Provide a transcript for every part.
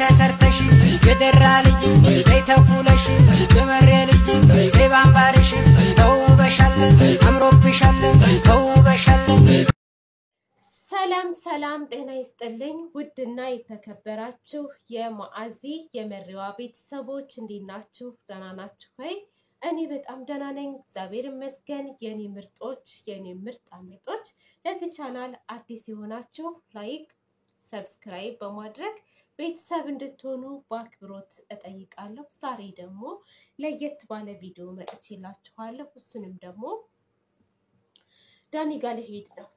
ተሰርተሽ የደራ ልጅ ተይተኩለሽ የመሬ ልጅ ባምባርሽ ተውበሻለን አምሮብሻለን ተውበሻለን። ሰላም ሰላም ጤና ይስጥልኝ ውድና የተከበራችሁ የማዓዚ የመሪዋ ቤተሰቦች እንዴት ናችሁ? ደህና ናችሁ ወይ? እኔ በጣም ደህና ነኝ እግዚአብሔር ይመስገን። የኔ ምርጦች የኔ ምርጦች ለዚህ ቻናል አዲስ የሆናችሁ ላይክ ሰብስክራይብ በማድረግ ቤተሰብ እንድትሆኑ በአክብሮት እጠይቃለሁ። ዛሬ ደግሞ ለየት ባለ ቪዲዮ መጥቼላችኋለሁ። እሱንም ደግሞ ዳኒ ጋር ልሄድ ነው።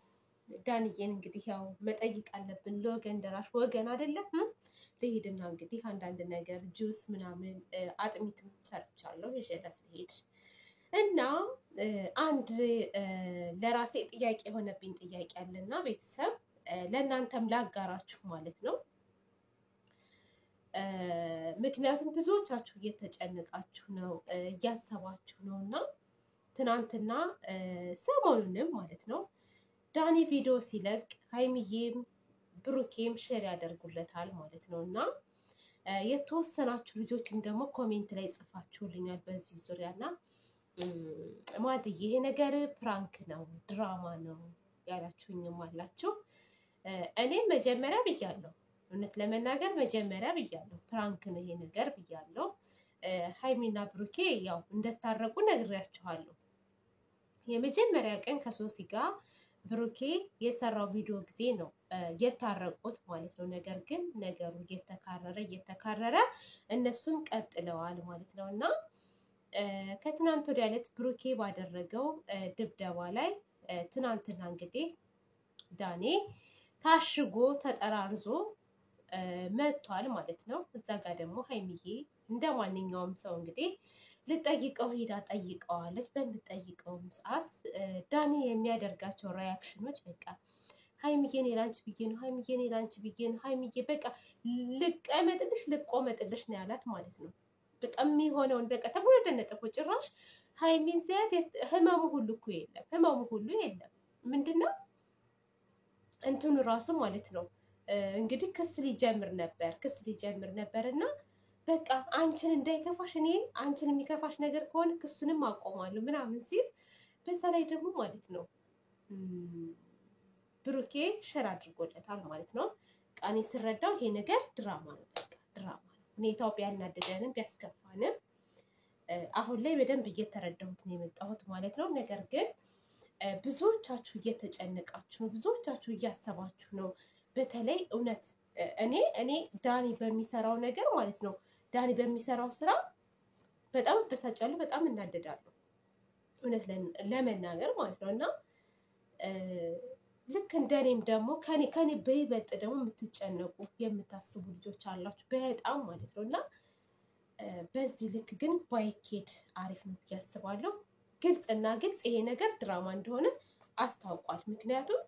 ዳኒዬን እንግዲህ ያው መጠይቅ አለብን። ለወገን ደራሽ ወገን አይደለም። ልሄድና እንግዲህ አንዳንድ ነገር ጁስ ምናምን አጥሚትም ሰርቻለሁ ይዤለት ልሄድ እና አንድ ለራሴ ጥያቄ የሆነብኝ ጥያቄ አለና ቤተሰብ ለእናንተም ላጋራችሁ ማለት ነው። ምክንያቱም ብዙዎቻችሁ እየተጨነቃችሁ ነው እያሰባችሁ ነው እና ትናንትና ሰሞኑንም ማለት ነው ዳኒ ቪዲዮ ሲለቅ ሀይሚዬም ብሩኬም ሼር ያደርጉለታል ማለት ነው እና የተወሰናችሁ ልጆችም ደግሞ ኮሜንት ላይ ጽፋችሁልኛል በዚህ ዙሪያ እና ማዝዬ ይሄ ነገር ፕራንክ ነው ድራማ ነው ያላችሁኝም አላችሁ። እኔም መጀመሪያ ብያለሁ፣ እውነት ለመናገር መጀመሪያ ብያለሁ ፕራንክ ነው ይሄ ነገር ብያለሁ። ሀይሚና ብሩኬ ያው እንደታረቁ ነግሬያችኋለሁ። የመጀመሪያ ቀን ከሶሲ ጋር ብሩኬ የሰራው ቪዲዮ ጊዜ ነው የታረቁት ማለት ነው። ነገር ግን ነገሩ እየተካረረ እነሱም ቀጥለዋል ማለት ነው እና ከትናንት ወዲያ ዕለት ብሩኬ ባደረገው ድብደባ ላይ ትናንትና እንግዲህ ዳኒ ታሽጎ ተጠራርዞ መጥቷል ማለት ነው። እዛ ጋር ደግሞ ሀይሚዬ እንደ ማንኛውም ሰው እንግዲህ ልጠይቀው ሄዳ ጠይቀዋለች። በምትጠይቀውም ሰዓት ዳኒ የሚያደርጋቸው ሪያክሽኖች በቃ ሀይሚዬ እኔ ላንቺ ብዬ ነው፣ ሀይሚዬ እኔ ላንቺ ብዬ ነው፣ ሀይሚዬ በቃ ልቆመጥልሽ ነው ያላት ማለት ነው። በቃ የሚሆነውን በቃ ተሞለተነጠፎ ጭራሽ ሀይሚን ዘያት ህመሙ ሁሉ እኮ የለም፣ ህመሙ ሁሉ የለም። ምንድነው እንትኑ ራሱ ማለት ነው እንግዲህ ክስ ሊጀምር ነበር እና በቃ አንቺን እንዳይከፋሽ እኔ አንቺን የሚከፋሽ ነገር ከሆነ ክሱንም አቆማለሁ ምናምን ሲል በዛ ላይ ደግሞ ማለት ነው ብሩኬ ሸር አድርጎለታል ማለት ነው። ቃኔ ስረዳው ይሄ ነገር ድራማ ነው፣ በቃ ድራማ ነው። ሁኔታው ቢያናደደንም ቢያስከፋንም አሁን ላይ በደንብ እየተረዳሁት ነው የመጣሁት ማለት ነው። ነገር ግን ብዙዎቻችሁ እየተጨነቃችሁ ነው፣ ብዙዎቻችሁ እያሰባችሁ ነው። በተለይ እውነት እኔ ዳኒ በሚሰራው ነገር ማለት ነው ዳኒ በሚሰራው ስራ በጣም በሳጫለሁ፣ በጣም እናደዳለሁ እውነት ለመናገር ማለት ነው እና ልክ እንደኔም ደግሞ ከኔ በይበልጥ ደግሞ የምትጨነቁ የምታስቡ ልጆች አላችሁ በጣም ማለት ነው እና በዚህ ልክ ግን ባይኬድ አሪፍ ነው ብዬ አስባለሁ። ግልጽና ግልጽ ይሄ ነገር ድራማ እንደሆነ አስታውቋል። ምክንያቱም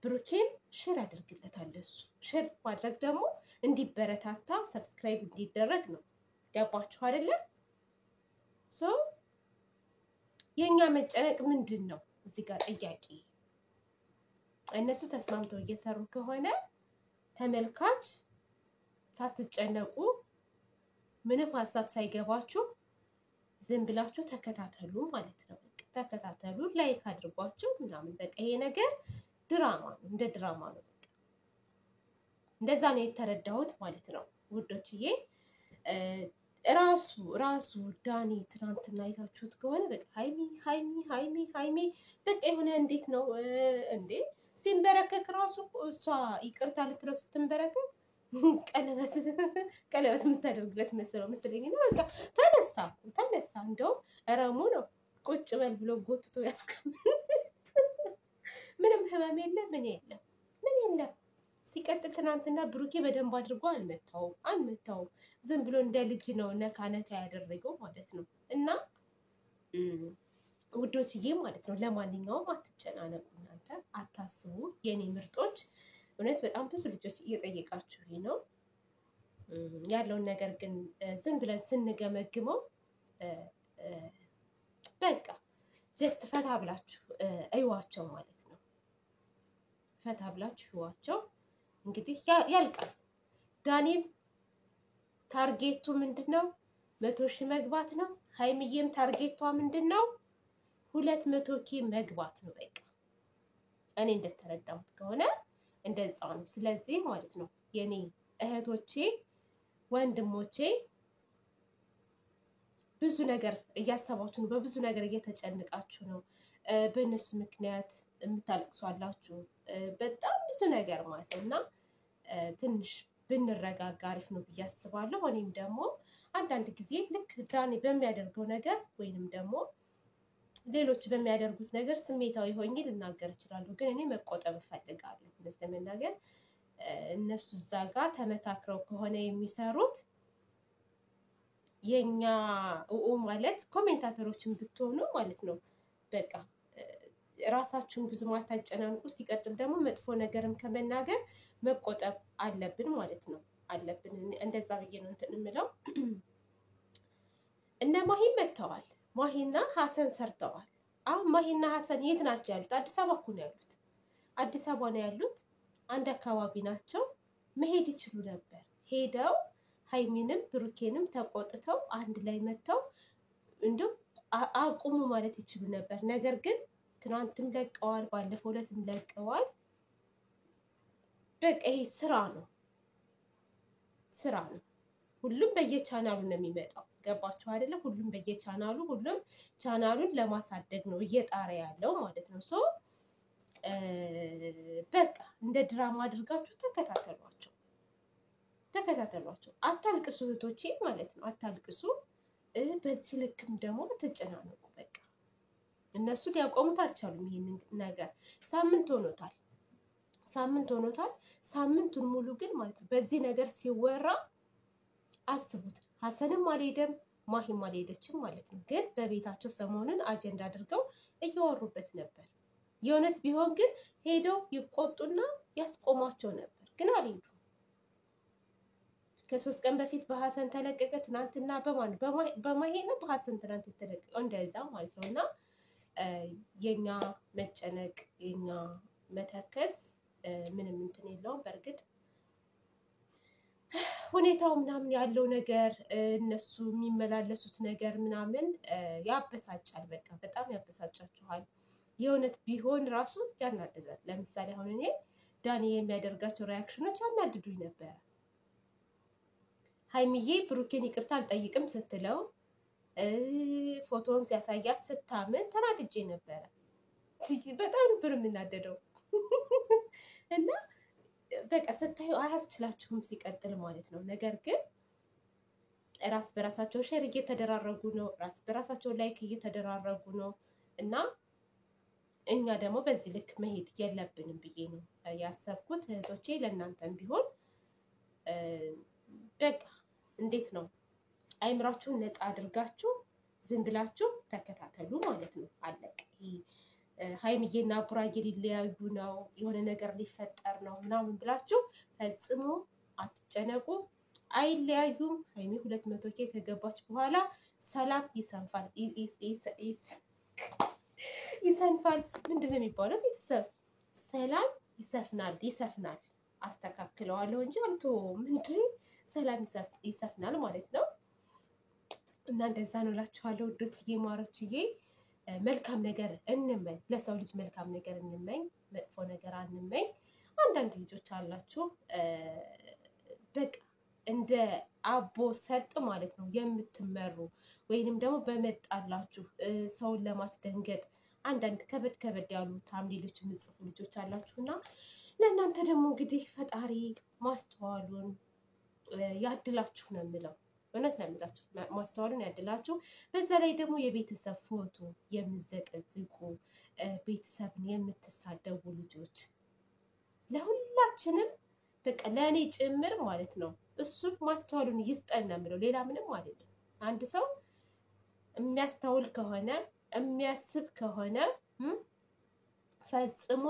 ብሩኬም ሼር ያደርግለታል። እሱ ሼር ማድረግ ደግሞ እንዲበረታታ ሰብስክራይብ እንዲደረግ ነው። ገባችሁ አይደለም? ሶ የኛ መጨነቅ ምንድን ነው እዚህ ጋር ጥያቄ። እነሱ ተስማምተው እየሰሩ ከሆነ ተመልካች ሳትጨነቁ ምንም ሀሳብ ሳይገባችሁ ዝም ብላችሁ ተከታተሉ ማለት ነው። ተከታተሉ፣ ላይክ አድርጓችሁ ምናምን በቃ ይሄ ነገር ድራማ ነው፣ እንደ ድራማ ነው። በቃ እንደዛ ነው የተረዳሁት ማለት ነው ውዶችዬ። ራሱ ዳኒ ትናንትና አይታችሁት ከሆነ በቃ ሀይሚ በቃ የሆነ እንዴት ነው እንዴ ሲንበረከክ ራሱ እሷ ይቅርታ ልትለው ስትንበረከክ ቀለበት የምታደርግለት መስለኝ እና በቃ ተነሳ እንደውም ረሙ ነው ቁጭ በል ብሎ ጎትቶ ያስቀምጥ። ምንም ህመም የለም ምን የለም። ሲቀጥል ትናንትና ብሩኬ በደንብ አድርጎ አልመታውም። ዝም ብሎ እንደ ልጅ ነው ነካ ያደረገው ማለት ነው እና ውዶችዬ ማለት ነው ለማንኛውም አትጨናነቁ፣ እናንተ አታስቡ የኔ ምርጦች። እውነት በጣም ብዙ ልጆች እየጠየቃችሁ ነው ያለውን ነገር ግን ዝም ብለን ስንገመግመው በቃ ጀስት ፈታ ብላችሁ እዩዋቸው ማለት ነው። ፈታ ብላችሁ እዩዋቸው። እንግዲህ ያልቃል። ዳኒም ታርጌቱ ምንድነው? 100,000 መግባት ነው። ሀይሚዬም ታርጌቷ ምንድነው? 200K መግባት ነው። በቃ እኔ እንደተረዳሁት ከሆነ እንደዛ ነው። ስለዚህ ማለት ነው የኔ እህቶቼ ወንድሞቼ ብዙ ነገር እያሰባችሁ ነው፣ በብዙ ነገር እየተጨነቃችሁ ነው። በእነሱ ምክንያት የምታለቅሱ አላችሁ፣ በጣም ብዙ ነገር ማለት ነው። እና ትንሽ ብንረጋጋ አሪፍ ነው ብዬ አስባለሁ። እኔም ደግሞ አንዳንድ ጊዜ ልክ ዳኒ በሚያደርገው ነገር ወይንም ደግሞ ሌሎች በሚያደርጉት ነገር ስሜታዊ ሆኜ ልናገር እችላለሁ። ግን እኔ መቆጠብ እፈልጋለሁ። እውነት ለመናገር እነሱ እዛ ጋር ተመካክረው ከሆነ የሚሰሩት የኛ ማለት ኮሜንታተሮችን ብትሆኑ ማለት ነው በቃ ራሳችሁን ብዙ ማታጨናንቁ። ሲቀጥል ደግሞ መጥፎ ነገርም ከመናገር መቆጠብ አለብን ማለት ነው። አለብን እንደዛ ብዬ ነው እንትን የምለው። እነ ማሂ መጥተዋል። ማሂና ሀሰን ሰርተዋል። አሁን ማሂና ሀሰን የት ናቸው ያሉት? አዲስ አበባ እኮ ነው ያሉት። አዲስ አበባ ነው ያሉት። አንድ አካባቢ ናቸው። መሄድ ይችሉ ነበር። ሄደው ሀይሚንም ብሩኬንም ተቆጥተው አንድ ላይ መጥተው እንዲሁ አቁሙ ማለት ይችሉ ነበር። ነገር ግን ትናንትም ለቀዋል፣ ባለፈው ዕለትም ለቀዋል። በቃ ይሄ ስራ ነው፣ ስራ ነው። ሁሉም በየቻናሉ ነው የሚመጣው። ገባችሁ አይደለም? ሁሉም በየቻናሉ ሁሉም ቻናሉን ለማሳደግ ነው እየጣረ ያለው ማለት ነው። ሶ በቃ እንደ ድራማ አድርጋችሁ ተከታተሏቸው፣ ተከታተሏቸው። አታልቅሱ እህቶቼ ማለት ነው፣ አታልቅሱ። በዚህ ልክም ደግሞ ትጨናነቁ። በቃ እነሱ ሊያቆሙት አልቻሉም። ይሄንን ነገር ሳምንት ሆኖታል፣ ሳምንት ሆኖታል። ሳምንቱን ሙሉ ግን ማለት ነው በዚህ ነገር ሲወራ አስቡት። ሀሰንም አልሄደም፣ ማሂም አልሄደችም ማለት ነው። ግን በቤታቸው ሰሞኑን አጀንዳ አድርገው እያወሩበት ነበር። የእውነት ቢሆን ግን ሄደው ይቆጡና ያስቆሟቸው ነበር። ግን አልሄዱም። ከ3 ቀን በፊት በሀሰን ተለቀቀ። ትናንትና በማሂ ነው በሀሰን ትናንት የተለቀቀው እንደዛ ማለት ነው። እና የኛ መጨነቅ የኛ መተከዝ ምንም እንትን የለውም። በእርግጥ ሁኔታው ምናምን ያለው ነገር እነሱ የሚመላለሱት ነገር ምናምን ያበሳጫል። በቃ በጣም ያበሳጫችኋል። የእውነት ቢሆን ራሱ ያናድዳል። ለምሳሌ አሁን እኔ ዳኒ የሚያደርጋቸው ሪያክሽኖች ያናድዱኝ ነበረ። ሀይሚዬ ብሩኬን ይቅርታ አልጠይቅም ስትለው ፎቶውን ሲያሳያት ስታምን ተናድጄ ነበረ። በጣም ነበር የምናደደው እና በቃ ስታዩ አያስችላችሁም ሲቀጥል ማለት ነው። ነገር ግን ራስ በራሳቸው ሼር እየተደራረጉ ነው፣ ራስ በራሳቸው ላይክ እየተደራረጉ ነው። እና እኛ ደግሞ በዚህ ልክ መሄድ የለብንም ብዬ ነው ያሰብኩት። እህቶቼ ለእናንተም ቢሆን በቃ እንዴት ነው አይምራችሁን ነፃ አድርጋችሁ ዝም ብላችሁ ተከታተሉ ማለት ነው። አለቅ ሀይሚዬና ቡራጌ ሊለያዩ ነው፣ የሆነ ነገር ሊፈጠር ነው ምናምን ብላችሁ ፈጽሞ አትጨነቁ። አይለያዩም። ሀይሚ 200K ከገባች በኋላ ሰላም ይሰንፋል፣ ይሰንፋል። ምንድን ነው የሚባለው? ቤተሰብ ሰላም ይሰፍናል። አስተካክለዋለሁ እንጂ አልተወውም። ምንድን ሰላም ይሰፍናል ማለት ነው። እና እንደዛ ነው እላችኋለሁ ውዶችዬ፣ ማሮችዬ። መልካም ነገር እንመኝ፣ ለሰው ልጅ መልካም ነገር እንመኝ፣ መጥፎ ነገር አንመኝ። አንዳንድ ልጆች አላችሁ በቃ እንደ አቦ ሰጥ ማለት ነው የምትመሩ፣ ወይንም ደግሞ በመጣላችሁ ሰውን ለማስደንገጥ አንዳንድ ከበድ ያሉ ታምሌሎች የምጽፉ ልጆች አላችሁ። እና ለእናንተ ደግሞ እንግዲህ ፈጣሪ ማስተዋሉን ያድላችሁ ነው የምለው። እውነት ነው የምላችሁ፣ ማስተዋሉን ያድላችሁ። በዛ ላይ ደግሞ የቤተሰብ ፎቶ የምዘቀዝቁ ቤተሰብን የምትሳደቡ ልጆች ለሁላችንም በቃ ለእኔ ጭምር ማለት ነው እሱም ማስተዋሉን ይስጠን ነው የምለው። ሌላ ምንም አይደለም። አንድ ሰው የሚያስተውል ከሆነ የሚያስብ ከሆነ ፈጽሞ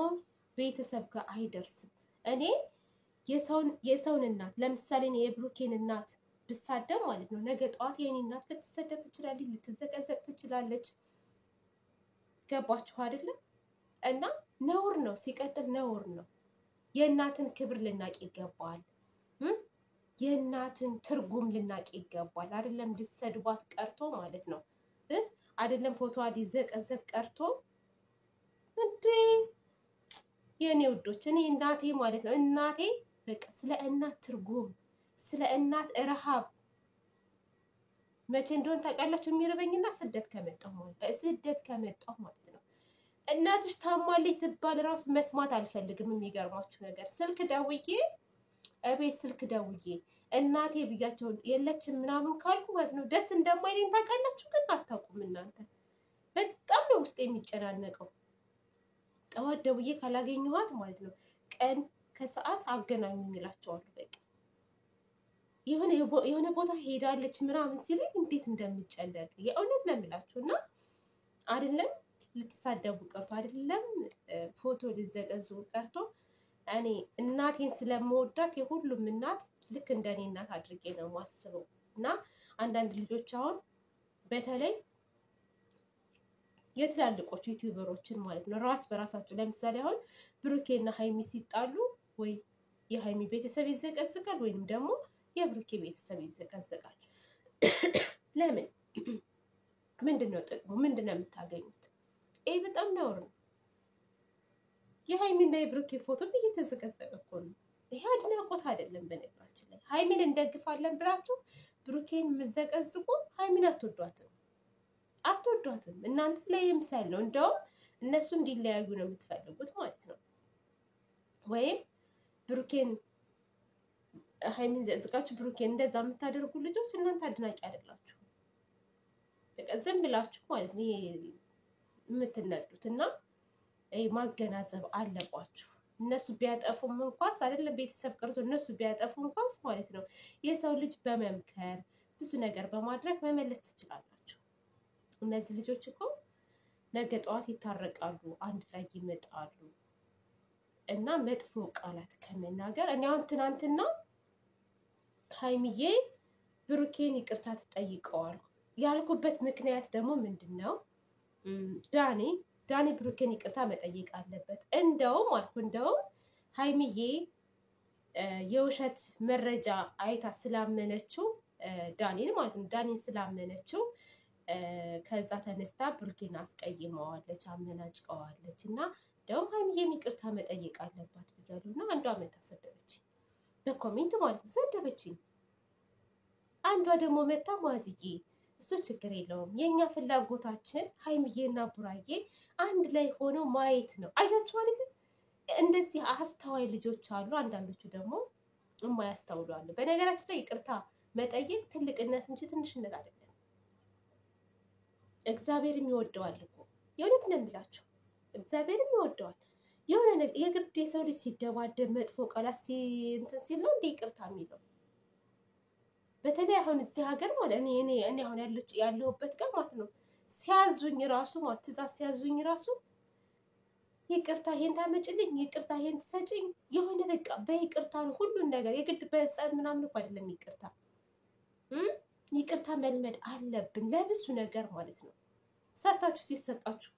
ቤተሰብ ጋር አይደርስም። እኔ የሰውን እናት ለምሳሌ እኔ የብሩኬን እናት ብሳደብ ማለት ነው ነገ ጠዋት የኔ እናት ልትሰደብ ትችላለች፣ ልትዘቀዘቅ ትችላለች። ገባችሁ አይደለም? እና ነውር ነው፣ ሲቀጥል ነውር ነው። የእናትን ክብር ልናቅ ይገባዋል። የእናትን ትርጉም ልናቅ ይገባል። አይደለም ልሰድባት ቀርቶ ማለት ነው። አይደለም ፎቶዋ ሊዘቀዘቅ ቀርቶ እንዴ የኔ ውዶች፣ እኔ እናቴ ማለት ነው እናቴ በቃ ስለ እናት ትርጉም፣ ስለ እናት ረሃብ መቼ እንደሆነ ታውቃላችሁ? የሚርበኝና ስደት ከመጣሁ ማለት ነው። እናትሽ ታማለች ስባል ራሱ መስማት አልፈልግም። የሚገርማችሁ ነገር ስልክ ደውዬ እናቴ ብያቸው የለችም ምናምን ካልኩ ማለት ነው ደስ እንደማይለኝ ታውቃላችሁ? ግን አታውቁም እናንተ። በጣም ነው ውስጥ የሚጨናነቀው። ጠዋት ደውዬ ካላገኘኋት ማለት ነው ቀን ከሰዓት አገናኙኝ እላቸዋለሁ። በቃ የሆነ ቦታ ሄዳለች ምናምን ሲሉኝ እንዴት እንደምጨነቅ የእውነት ነው የምላችሁ። እና አይደለም ልትሳደቡ ቀርቶ አይደለም ፎቶ ልዘቀዙ ቀርቶ እኔ እናቴን ስለምወዳት የሁሉም እናት ልክ እንደኔ እናት አድርጌ ነው የማስበው። እና አንዳንድ ልጆች አሁን በተለይ የትላልቆቹ ዩቲዩበሮችን ማለት ነው ራስ በራሳቸው ለምሳሌ አሁን ብሩኬና ሀይሚ ሲጣሉ ወይ የሀይሚ ቤተሰብ ይዘቀዝቃል ወይንም ደግሞ የብሩኬ ቤተሰብ ይዘቀዝቃል። ለምን? ምንድነው ጥቅሙ? ምንድነው የምታገኙት? ይሄ በጣም ነውር ነው። የሀይሚና የብሩኬ ፎቶ እየተዘቀዘቀ እኮ ነው። ይሄ አድናቆት አይደለም። በነገራችን ላይ ሀይሚን እንደግፋለን ብላችሁ ብሩኬን የምዘቀዝቁ ሀይሚን አትወዷትም። እናንተ ላይ የምሳል ነው። እንደውም እነሱ እንዲለያዩ ነው የምትፈልጉት ማለት ነው። ወይም ብሩኬን ሀይሚን ዘቅዝቃችሁ ብሩኬን እንደዛ የምታደርጉ ልጆች እናንተ አድናቂ አይደላችሁ። በቃ ዝም ብላችሁ ማለት ነው የምትነዱት። እና ማገናዘብ አለባችሁ። እነሱ ቢያጠፉም እንኳስ አይደለም ቤተሰብ ቀርቶ እነሱ ቢያጠፉ እንኳስ ማለት ነው የሰው ልጅ በመምከር ብዙ ነገር በማድረግ መመለስ ትችላላችሁ። እነዚህ ልጆች እኮ ነገ ጠዋት ይታረቃሉ፣ አንድ ላይ ይመጣሉ። እና መጥፎ ቃላት ከመናገር እኔ አሁን ትናንትና ሀይሚዬ ብሩኬን ይቅርታ ትጠይቀዋል ያልኩበት ምክንያት ደግሞ ምንድን ነው? ዳኒ ብሩኬን ይቅርታ መጠየቅ አለበት። እንደውም ሀይሚዬ የውሸት መረጃ አይታ ስላመነችው ዳኒን ማለት ነው ዳኒን ስላመነችው ከዛ ተነስታ ብሩኬን አስቀይመዋለች፣ አመናጭቀዋለች። እና እንደውም ሀይሚዬም ይቅርታ መጠየቅ አለባት ብያለሁ። እና አንዷ መታ ሰደበችኝ በኮሜንት ማለት ነው ሰደበችኝ። አንዷ ደግሞ መታ ማዝዬ እሱ ችግር የለውም የኛ ፍላጎታችን ሀይሚዬና ቡራዬ አንድ ላይ ሆነው ማየት ነው። አያችሁ አይደል? እንደዚህ አስተዋይ ልጆች አሉ። አንዳንዶቹ ደግሞ የማያስተውሉ አሉ። በነገራችን ላይ ይቅርታ መጠየቅ ትልቅነት እንጂ ትንሽነት አይደለም። እግዚአብሔርም ይወደዋል እኮ የእውነት ነው የምላችሁ። እግዚአብሔርም ይወደዋል። የሆነ የግድ የሰው ልጅ ሲደባደብ መጥፎ ቃላት እንትን ሲል ነው እንደ ይቅርታ የሚለው። በተለይ አሁን እዚህ ሀገር ማለት እኔ አሁን ያለሁበት ጋር ማለት ነው ሲያዙኝ ራሱ ማለት ትእዛዝ ሲያዙኝ ራሱ ይቅርታ ይሄን ታመጭልኝ፣ ይቅርታ ይሄን ትሰጭኝ፣ የሆነ በቃ በይቅርታ ሁሉን ነገር የግድ በጸብ ምናምን እኮ አይደለም ይቅርታ መልመድ አለብን ለብዙ ነገር ማለት ነው። ሰጣችሁ ሲሰጣችሁ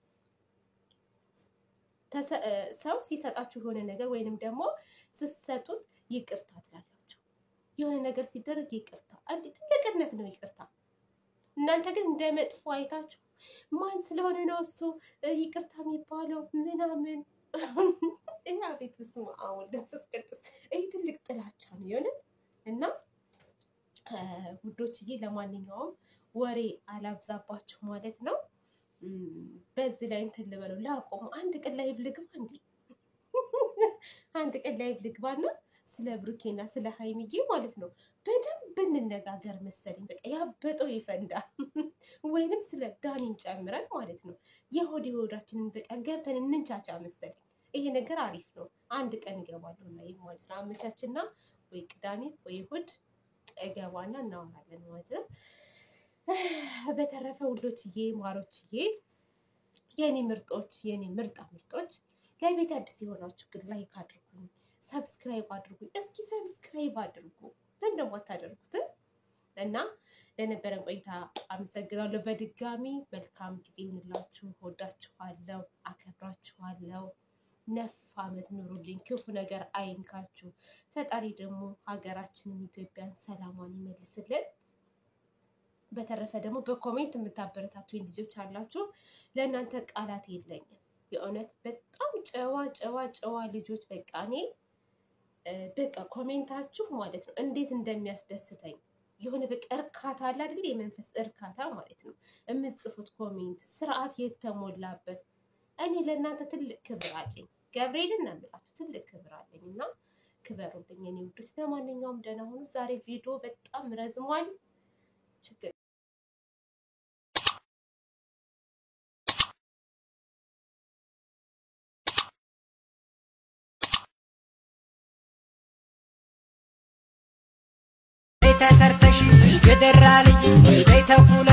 ሰው ሲሰጣችሁ የሆነ ነገር ወይንም ደግሞ ስትሰጡት ይቅርታ ትላላችሁ። የሆነ ነገር ሲደረግ ይቅርታ አንዴ ትልቅነት ነው ይቅርታ። እናንተ ግን እንደ መጥፎ አይታችሁ ማን ስለሆነ ነው እሱ ይቅርታ የሚባለው ምናምን እና ቤት ስሙ አሁን ደስ ቅዱስ ይሄ ትልቅ ጥላቻ ነው የሆነ። እና ውዶችዬ ለማንኛውም ወሬ አላብዛባችሁ ማለት ነው። በዚህ ላይ እንትን ልበለው ላቆሙ። አንድ ቀን ላይቭ ልግባ እንዴ አንድ ቀን ላይቭ ልግባና ስለ ብሩኬና ስለ ሀይሚዬ ማለት ነው በደንብ እንነጋገር መሰለኝ። በቃ ያበጠው ይፈንዳ ወይንም ስለ ዳኒን ጨምረን ማለት ነው የሆዳችንን በቃ ገብተን እንንቻቻ መሰለኝ። ይሄ ነገር አሪፍ ነው። አንድ ቀን እገባለሁ ላይ ማለት ነው አመቻችና ወይ ቅዳሜ ወይ እሑድ እገባና እናወራለን ማለት ነው። በተረፈ ውዶችዬ ማሮችዬ የኔ ምርጦች የኔ ምርጦች ለቤት አዲስ የሆናችሁ ግን ላይክ አድርጉኝ፣ ሰብስክራይብ አድርጉኝ። እስኪ ሰብስክራይብ አድርጉ ደግሞ አታደርጉትም። እና ለነበረን ቆይታ አመሰግናለሁ። በድጋሚ መልካም ጊዜ ይሁንላችሁ። ወዳችኋለሁ፣ አከብራችኋለሁ። 9 ዓመት ኑሩልኝ፣ ክፉ ነገር አይንካችሁ። ፈጣሪ ደግሞ ሀገራችንን ኢትዮጵያን ሰላሟን ይመልስልን። በተረፈ ደግሞ በኮሜንት የምታበረታቱኝ ልጆች አላችሁ፣ ለእናንተ ቃላት የለኝም። የእውነት በጣም ጨዋ ልጆች። በቃ እኔ በቃ ኮሜንታችሁ ማለት ነው እንዴት እንደሚያስደስተኝ የሆነ በቃ እርካታ አለ አይደል? የመንፈስ እርካታ ማለት ነው። የምትጽፉት ኮሜንት ስርዓት የተሞላበት። እኔ ለእናንተ ትልቅ ክብር አለኝ። ገብርኤልን ነው የምላችሁ፣ ትልቅ ክብር አለኝ እና ክበሩልኝ የኔ ውዶች። ለማንኛውም ደህና ሁኑ። ዛሬ ቪዲዮ በጣም ረዝሟል። ችግር ተሰርተሽ የደራ ልጅ ተኩለ